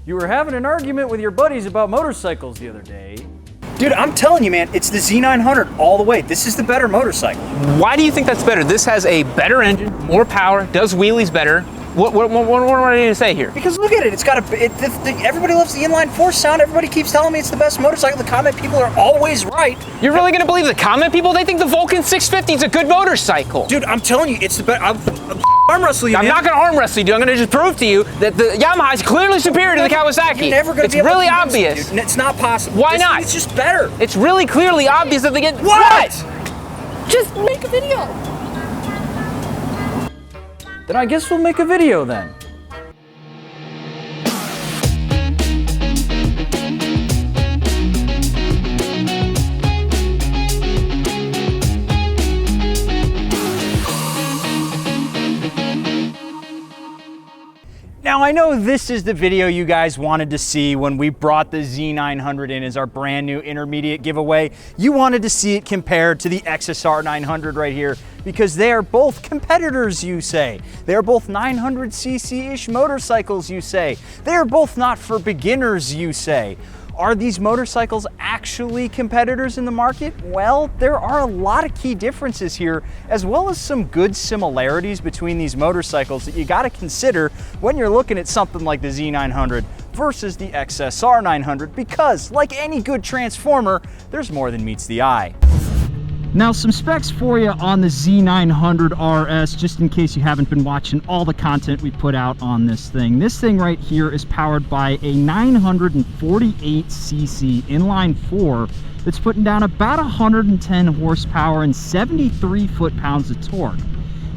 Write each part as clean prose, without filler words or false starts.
You were having an argument with your buddies about motorcycles the other day. Dude, I'm telling you, man, it's the Z900 all the way. This is the better motorcycle. Why do you think that's better? This has a better engine, more power, does wheelies better. What am I going to say here? Because look at it, it's got everybody loves the inline four sound. Everybody keeps telling me it's the best motorcycle. The comment people are always right. You're really going to believe the comment people? They think the Vulcan 650 is a good motorcycle. Dude, I'm telling you, it's the best. I'm arm wrestle you, I'm man. not going to arm wrestle you, dude. I'm going to just prove to you that the Yamaha is clearly superior to the Kawasaki. You're never going to be able really to convince me, obvious. dude. It's not possible. Why not? It's just better. It's really clearly obvious that they get... What? Just make a video. Then I guess we'll make a video then. Now I know this is the video you guys wanted to see when we brought the Z900 in as our brand new intermediate giveaway. You wanted to see it compared to the XSR900 right here because they are both competitors, you say. They are both 900cc-ish motorcycles, you say. They are both not for beginners, you say. Are these motorcycles actually competitors in the market? Well, there are a lot of key differences here, as well as some good similarities between these motorcycles that you gotta consider when you're looking at something like the Z900 versus the XSR900, because like any good transformer, there's more than meets the eye. Now some specs for you on the Z900RS, just in case you haven't been watching all the content we put out on this thing. This thing right here is powered by a 948cc inline 4 that's putting down about 110 horsepower and 73 foot-pounds of torque.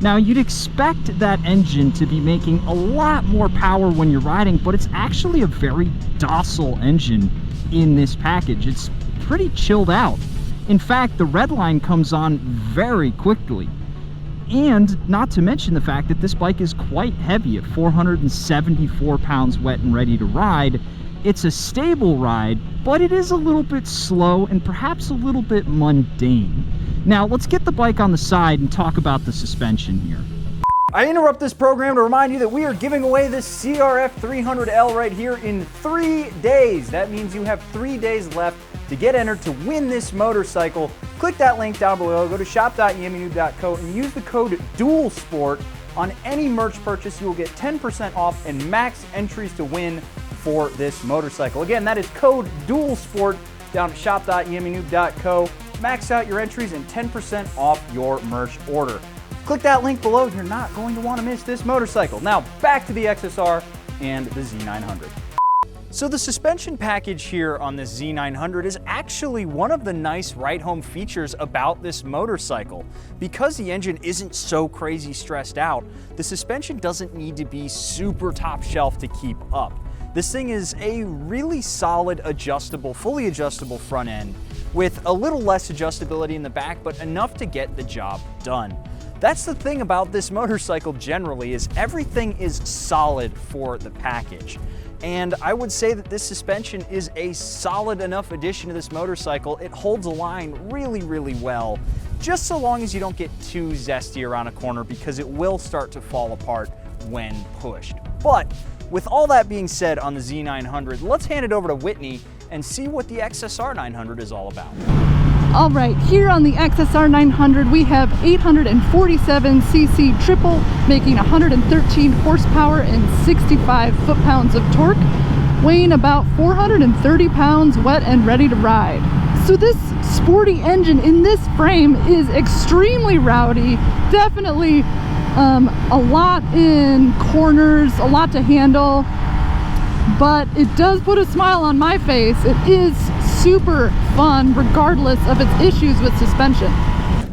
Now you'd expect that engine to be making a lot more power when you're riding, but it's actually a very docile engine in this package. It's pretty chilled out. In fact, the red line comes on very quickly. And not to mention the fact that this bike is quite heavy at 474 pounds wet and ready to ride. It's a stable ride, but it is a little bit slow and perhaps a little bit mundane. Now, let's get the bike on the side and talk about the suspension here. I interrupt this program to remind you that we are giving away this CRF300L right here in 3 days. That means you have 3 days left to get entered to win this motorcycle. Click that link down below, go to shop.yamanoob.co and use the code DUALSPORT. On any merch purchase, you will get 10% off and max entries to win for this motorcycle. Again, that is code DUALSPORT down at shop.yamanoob.co. Max out your entries and 10% off your merch order. Click that link below. You're not going to want to miss this motorcycle. Now, back to the XSR and the Z900. So the suspension package here on this Z900 is actually one of the nice ride-home features about this motorcycle. Because the engine isn't so crazy stressed out, the suspension doesn't need to be super top shelf to keep up. This thing is a really solid adjustable, fully adjustable front end with a little less adjustability in the back, but enough to get the job done. That's the thing about this motorcycle generally, is everything is solid for the package. And I would say that this suspension is a solid enough addition to this motorcycle. It holds a line really, really well, just so long as you don't get too zesty around a corner, because it will start to fall apart when pushed. But with all that being said on the Z900, let's hand it over to Whitney and see what the XSR900 is all about. All right, here on the XSR900, we have 847cc triple, making 113 horsepower and 65 foot-pounds of torque, weighing about 430 pounds wet and ready to ride. So this sporty engine in this frame is extremely rowdy, definitely a lot in corners, a lot to handle, but it does put a smile on my face. It is super fun regardless of its issues with suspension.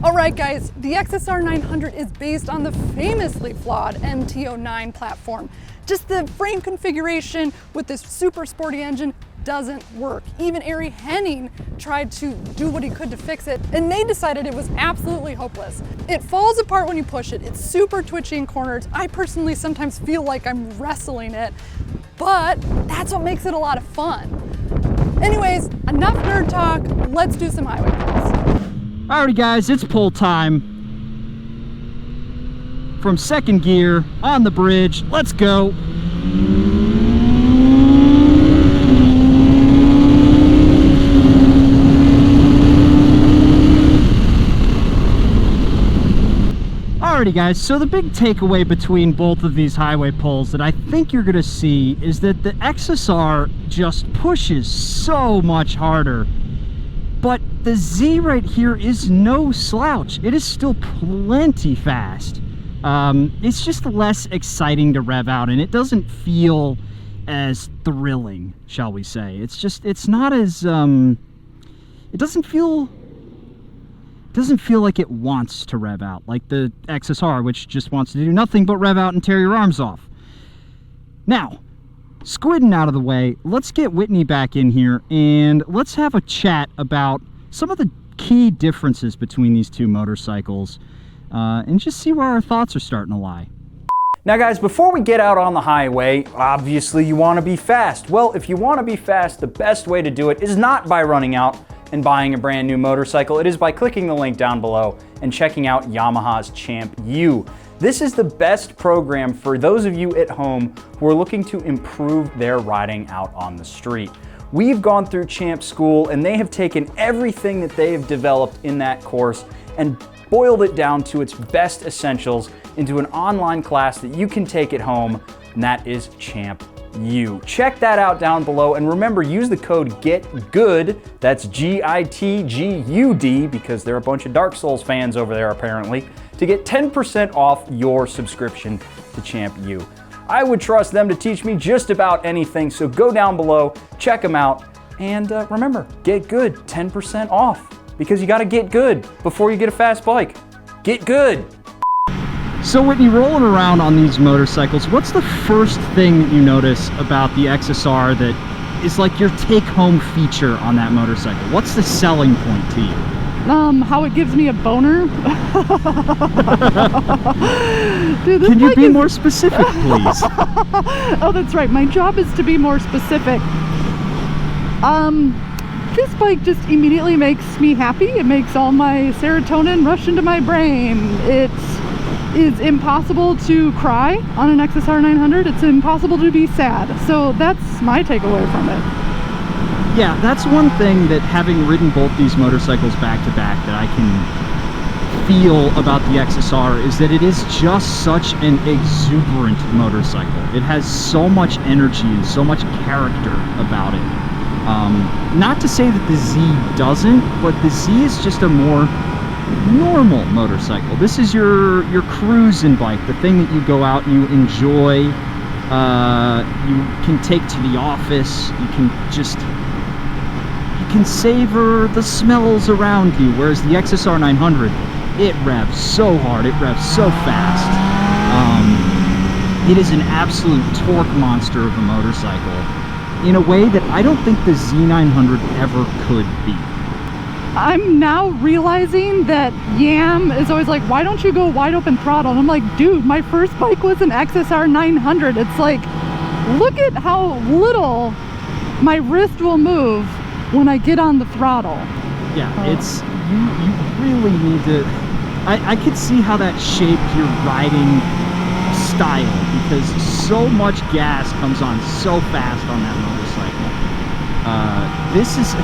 All right guys, the XSR900 is based on the famously flawed MT09 platform. Just the frame configuration with this super sporty engine doesn't work. Even Ari Henning tried to do what he could to fix it, and they decided it was absolutely hopeless. It falls apart when you push it. It's super twitchy in corners. I personally sometimes feel like I'm wrestling it, but that's what makes it a lot of fun. Anyways, enough nerd talk, let's do some highway calls. Alrighty guys, it's pull time. From second gear, on the bridge, let's go. guys, so the big takeaway between both of these highway pulls that I think you're gonna see is that the XSR just pushes so much harder, but the Z right here is no slouch. It is still plenty fast. It's just less exciting to rev out, and it doesn't feel as thrilling, shall we say. It's not as, it doesn't feel like it wants to rev out, like the XSR, which just wants to do nothing but rev out and tear your arms off. Now, squidding out of the way, let's get Whitney back in here, and let's have a chat about some of the key differences between these two motorcycles, and just see where our thoughts are starting to lie. Now guys, before we get out on the highway, obviously you want to be fast. Well, if you want to be fast, the best way to do it is not by running out and buying a brand new motorcycle. It is by clicking the link down below and checking out Yamaha's Champ U. This is the best program for those of you at home who are looking to improve their riding out on the street. We've gone through Champ School, and they have taken everything that they have developed in that course and boiled it down to its best essentials into an online class that you can take at home, and that is Champ U. Check that out down below, and remember, use the code GETGOOD, that's GITGUD, because there are a bunch of Dark Souls fans over there apparently, to get 10% off your subscription to Champ U. I would trust them to teach me just about anything, so go down below, check them out, and remember, get good, 10% off, because you gotta get good before you get a fast bike. Get good. So Whitney, rolling around on these motorcycles, what's the first thing that you notice about the XSR that is like your take-home feature on that motorcycle? What's the selling point to you? How it gives me a boner. Dude, this Can you bike be more specific, please? Oh, that's right. My job is to be more specific. This bike just immediately makes me happy. It makes all my serotonin rush into my brain. It is impossible to cry on an XSR900. It's impossible to be sad. So that's my takeaway from it. Yeah, that's one thing that, having ridden both these motorcycles back to back, that I can feel about the XSR is that it is just such an exuberant motorcycle. It has so much energy and so much character about it. Not to say that the Z doesn't, but the Z is just a more normal motorcycle. This is your cruising bike, the thing that you go out and you enjoy, you can take to the office, you can savor the smells around you, whereas the XSR900, it revs so hard, it revs so fast. It is an absolute torque monster of a motorcycle in a way that I don't think the Z900 ever could be. I'm now realizing that Yam is always like, why don't you go wide open throttle? And I'm like, dude, my first bike was an XSR900. It's like, look at how little my wrist will move when I get on the throttle. Yeah, it's, you really need to, I could see how that shaped your riding style, because so much gas comes on so fast on that motorcycle. This is,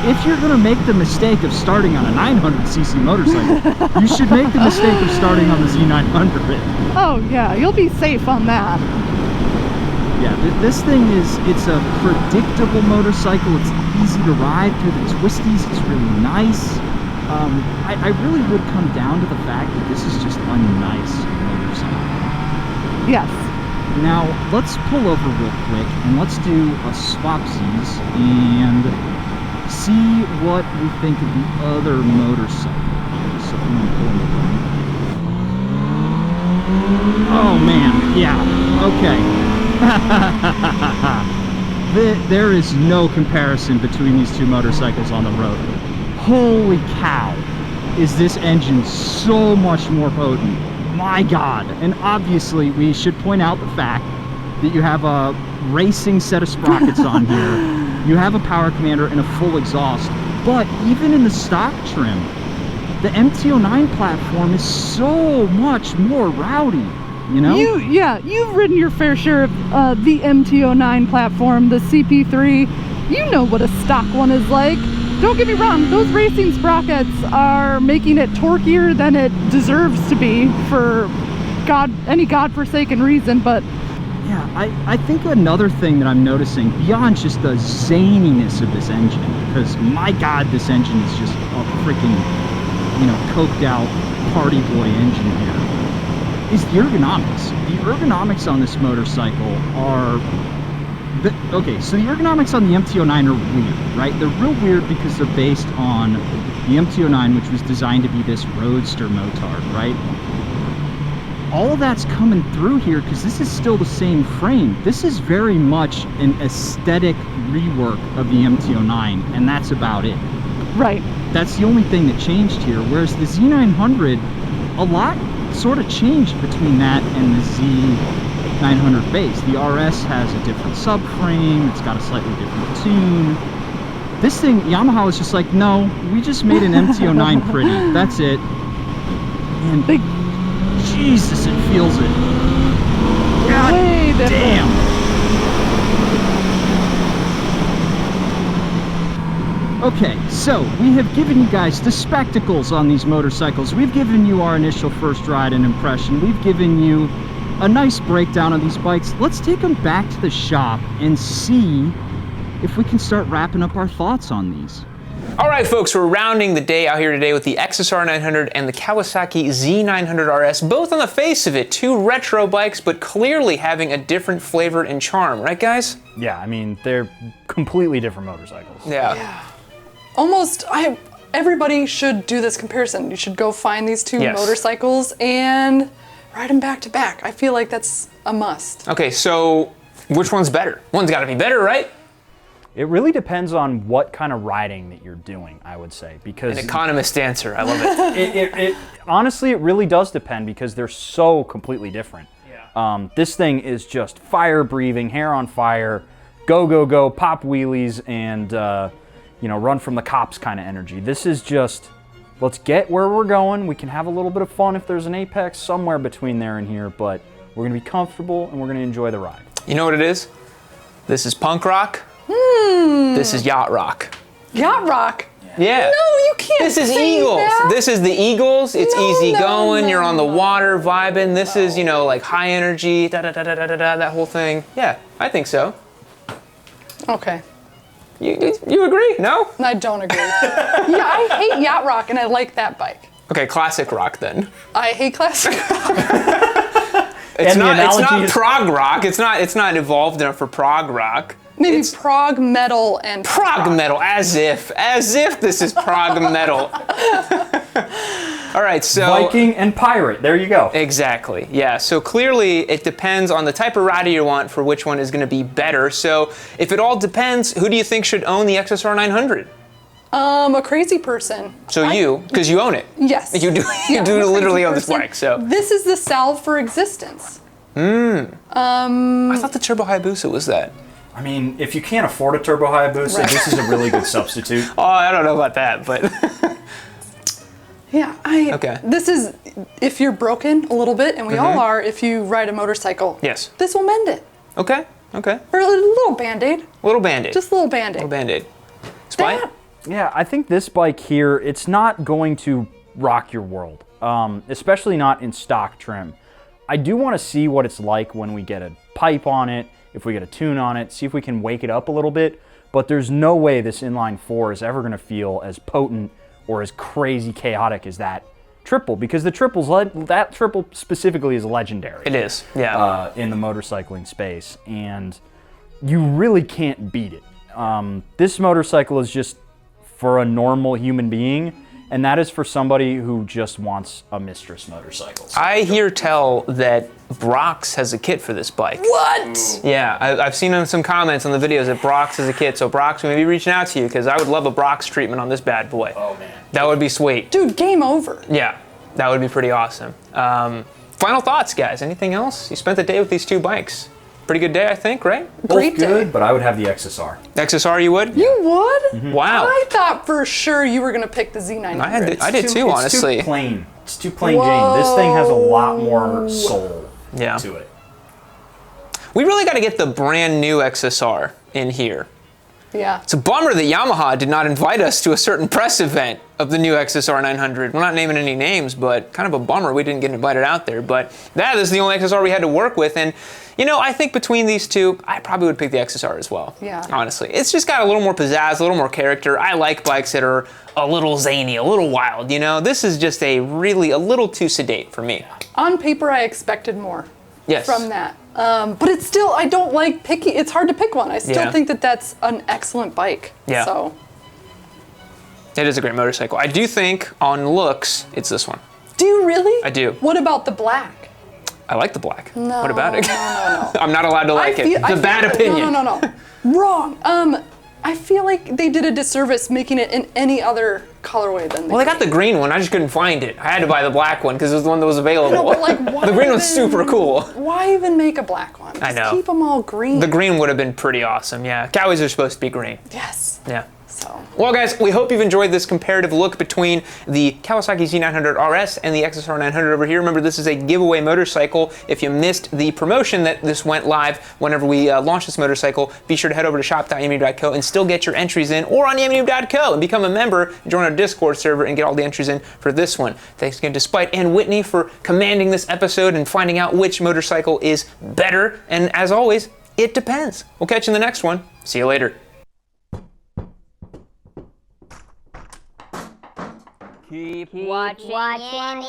if you're going to make the mistake of starting on a 900cc motorcycle, you should make the mistake of starting on the Z900. Oh yeah, you'll be safe on that. Yeah, this thing is, it's a predictable motorcycle. It's easy to ride through the twisties. It's really nice. I really would come down to the fact that this is just a nice motorcycle. Yes. Now, let's pull over real quick and let's do a swapsies and see what we think of the other motorcycle here. So I'm gonna pull them over. Oh man, yeah, okay. There is no comparison between these two motorcycles on the road. Holy cow, is this engine so much more potent. My God. And obviously we should point out the fact that you have a racing set of sprockets on here. You have a power commander and a full exhaust. But even in the stock trim, the MT09 platform is so much more rowdy. You know? You've ridden your fair share of the MT09 platform, the CP3. You know what a stock one is like. Don't get me wrong, those racing sprockets are making it torquier than it deserves to be for any godforsaken reason, but Yeah, I think another thing that I'm noticing, beyond just the zaniness of this engine, because my God, this engine is just a freaking, you know, coked out party boy engine here, is the ergonomics. The ergonomics on this motorcycle are, okay, so the ergonomics on the MT-09 are weird, right? They're real weird because they're based on the MT-09, which was designed to be this roadster motard, right? All of that's coming through here because this is still the same frame. This is very much an aesthetic rework of the MT-09, and that's about it. right. That's the only thing that changed here, whereas the Z900, a lot sort of changed between that and the Z900 base. The RS has a different subframe, it's got a slightly different tune. This thing, Yamaha was just like, no, we just made an MT-09 pretty, that's it. And Big, Jesus, it feels it. God way different. damn. Okay, so we have given you guys the spectacles on these motorcycles. We've given you our initial first ride and impression. We've given you a nice breakdown of these bikes. Let's take them back to the shop and see if we can start wrapping up our thoughts on these. All right, folks, we're rounding the day out here today with the XSR900 and the Kawasaki Z900RS, both on the face of it, two retro bikes, but clearly having a different flavor and charm, right, guys? Yeah, I mean, they're completely different motorcycles. Yeah. Almost, everybody should do this comparison. You should go find these two Yes. motorcycles and ride them back to back. I feel like that's a must. Okay, so which one's better? One's got to be better, right? It really depends on what kind of riding that you're doing, I would say, because An economist answer. I love it. honestly, it really does depend because they're so completely different. Yeah. This thing is just fire-breathing, hair on fire, go, go, go, pop wheelies, and you know, run from the cops kind of energy. This is just, let's get where we're going. We can have a little bit of fun if there's an apex somewhere between there and here, but we're gonna be comfortable and we're gonna enjoy the ride. You know what it is? This is punk rock. This is yacht rock. Yacht rock? Yeah. No, you can't This is say Eagles. that. This is the Eagles. It's No, easy no, going. no, You're on the no. water vibing. This is, you know, like high energy, da da da da da da da, that whole thing. Yeah, I think so. Okay. You agree? No? I don't agree. Yeah, I hate yacht rock and I like that bike. Okay, classic rock then. I hate classic rock. It's And the not analogy is- prog rock. It's not evolved enough for prog rock. Maybe It's prog metal and prog rock. metal, as if this is prog metal. All right, so Viking and pirate, there you go. exactly, yeah. So clearly, it depends on the type of rider you want for which one is going to be better. So if it all depends, who do you think should own the XSR900? A crazy person. So you, because you own it. Yes. You do. Yeah, You I'm do a crazy literally own this person. bike. So This is the salve for existence. I thought the Turbo Hayabusa was that. I mean, if you can't afford a Turbo Hayabusa, Right. this is a really good substitute. Oh, I don't know about that, but Yeah, Okay. This is, if you're broken a little bit, and we all are if you ride a motorcycle. Yes. This will mend it. okay. Or a little Band-Aid. Little Band-Aid. Just a little Band-Aid. little Band-Aid. Spite? That- Yeah, I think this bike here, it's not going to rock your world, especially not in stock trim. I do want to see what it's like when we get a pipe on it, if we get a tune on it, see if we can wake it up a little bit, but there's no way this inline 4 is ever going to feel as potent or as crazy chaotic as that triple, because the that triple specifically is legendary. It is. Yeah. In the motorcycling space, and you really can't beat it. This motorcycle is just for a normal human being, and that is for somebody who just wants a mistress motorcycle. I hear tell that Brox has a kit for this bike. What? Yeah, I've seen some comments on the videos that Brox has a kit. So Brox, we may be reaching out to you because I would love a Brox treatment on this bad boy. Oh man. That would be sweet. Dude, game over. Yeah, that would be pretty awesome. Final thoughts, guys. Anything else? You spent the day with these two bikes. Pretty good day, I think, right? Great Both good, day. but I would have the XSR. XSR, you would? You would? Wow. I thought for sure you were going to pick the Z900. I did too, honestly. It's too plain. It's too plain Jane. This thing has a lot more soul Yeah. to it. We really got to get the brand new XSR in here. Yeah. It's a bummer that Yamaha did not invite us to a certain press event of the new XSR900. We're not naming any names, but kind of a bummer we didn't get invited out there. But that is the only XSR we had to work with. And, you know, I think between these two, I probably would pick the XSR as well. Yeah. Honestly. It's just got a little more pizzazz, a little more character. I like bikes that are a little zany, a little wild, you know? This is just a little too sedate for me. On paper, I expected more. Yes. From that. But it's still, I don't like picky. It's hard to pick one. I still think that that's an excellent bike. Yeah. So. It is a great motorcycle. I do think on looks, it's this one. Do you really? I do. What about the black? I like the black. No. What about it? No. I'm not allowed to like it. It's a bad opinion. No. Wrong. I feel like they did a disservice making it in any other colorway than the Well, they got the green one. I just couldn't find it. I had to buy the black one because it was the one that was available. No, but like, why the green one's even- super cool. Why even make a black one? I know. Just keep them all green. The green would have been pretty awesome, yeah. Cowies are supposed to be green. Yes. Yeah. So. Well, guys, we hope you've enjoyed this comparative look between the Kawasaki Z900RS and the XSR900 over here. Remember, this is a giveaway motorcycle. If you missed the promotion that this went live whenever we launched this motorcycle, be sure to head over to shop.yamanube.co and still get your entries in, or on yamanube.co and become a member, join our Discord server, and get all the entries in for this one. Thanks again to Spite and Whitney for commanding this episode and finding out which motorcycle is better. And as always, it depends. We'll catch you in the next one. See you later. Keep watching in